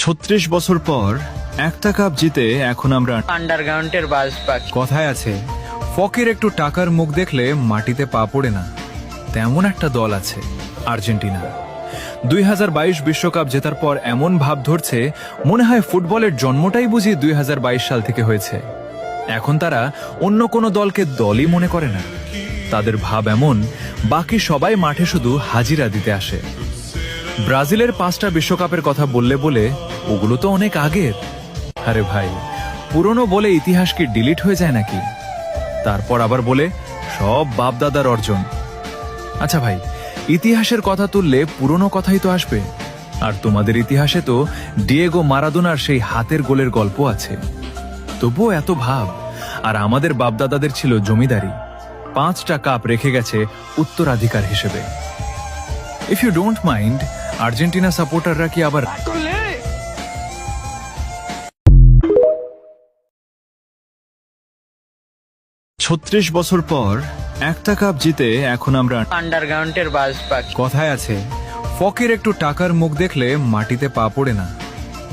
৩৬ বছর পর একটা কাপ জিতে এখন আমরা আন্ডারগ্রাউন্ডের বাস পাখি। কথায় আছে, ফকের একটু টাকার মুখ দেখলে মাটিতে পা পড়ে না, তেমন একটা দল আছে আর্জেন্টিনা। ২০২২ বিশ্বকাপ জেতার পর এমন ভাব ধরছে মনে হয় ফুটবলের জন্মটাই বুঝি ২০২২ সাল থেকে হয়েছে। এখন তারা অন্য কোনো দলকে দলই মনে করে না। তাদের ভাব এমন, বাকি সবাই মাঠে শুধু হাজিরা দিতে আসে। ব্রাজিলের ৫টা বিশ্বকাপের কথা বললে বলে ওগুলো তো অনেক আগের। আরে ভাই, পুরনো বলে ইতিহাস কি ডিলিট হয়ে যায় নাকি? তারপর আবার বলে সব বাপদাদার অর্জন। আচ্ছা ভাই, ইতিহাসের কথা তুললে পুরনো কথাই তো আসবে। আর তোমাদের ইতিহাসে তো ডিয়েগো মারাদোনার সেই হাতের গোলের গল্প আছে। তবুও এত ভাব। আর আমাদের বাপদাদাদের ছিল জমিদারি, 5টা কাপ রেখে গেছে উত্তরাধিকার হিসেবে। If you don't mind, Argentina সাপোর্টাররা কি আবার ৩৬ বছর পর একটা কাপ জিতে এখন আমরা আন্ডারগ্রাউন্ডের বাস পাখি। কথায় আছে, ফকের একটু টাকার মুখ দেখলে মাটিতে পা পড়ে না,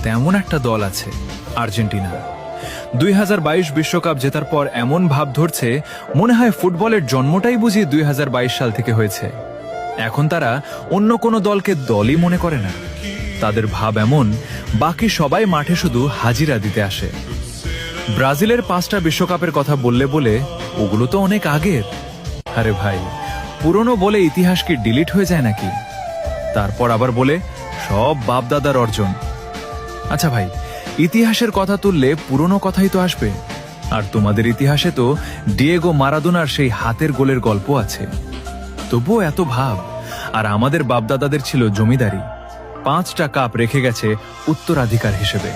তেমন একটা দল আছে আর্জেন্টিনা। ২০২২ বিশ্বকাপ জেতার পর এমন ভাব ধরছে মনে হয় ফুটবলের জন্মটাই বুঝি ২০২২ সাল থেকে হয়েছে। এখন তারা অন্য কোনো দলকে দলই মনে করে না। তাদের ভাব এমন, বাকি সবাই মাঠে শুধু হাজিরা দিতে আসে। ব্রাজিলের ৫টা বিশ্বকাপের কথা বললে বলে ওগুলো তো অনেক আগের। আরে ভাই, পুরনো বলে ইতিহাস কি ডিলিট হয়ে যায় নাকি? তারপর আবার বলে সব বাপদাদার অর্জন। আচ্ছা ভাই, ইতিহাসের কথা তুললে পুরনো কথাই তো আসবে। আর তোমাদের ইতিহাসে তো ডিয়েগো মারাদোনার সেই হাতের গোলের গল্প আছে। তবুও এত ভাব। আর আমাদের বাপদাদাদের ছিল জমিদারি, 5টা কাপ রেখে গেছে উত্তরাধিকার হিসেবে।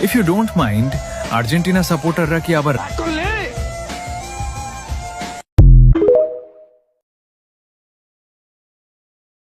If you don't mind, Argentina সাপোর্টাররা কি আবার